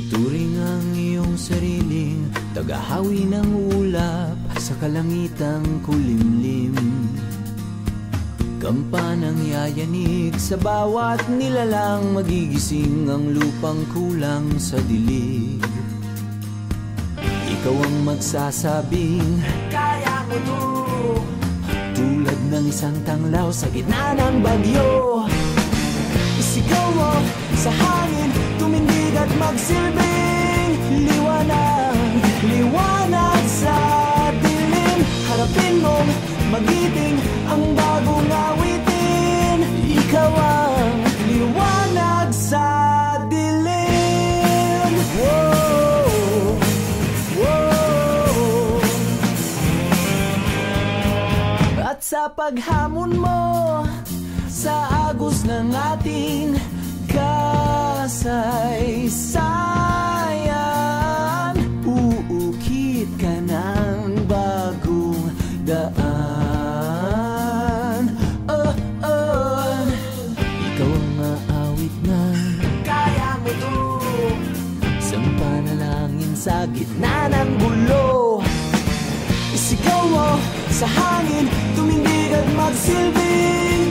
Ituring ang iyong sariling tagahawi ng ulap sa kalangitang kulimlim. Kampanang yayanig sa bawat nilalang, magigising ang lupang kulang sa dilig. Ikaw ang magsasabing kaya mo to, tulad ng isang tanglaw sa gitna ng bagyo. Isigaw mo sa hangin, tumindig at magsilbing liwanag, liwanag sa dilim. Harapin mong magiting ang bagong awitin. Ikaw ang liwanag sa dilim. Whoa, whoa. At sa paghamon mo sa agos ng ating kasaysayan, uukit ka ng bagong daan. Ikaw ang aawit na kaya mo to, isang panalangin sa gitna ng gulo. Isigaw mo sa hangin, tumindig at magsilbing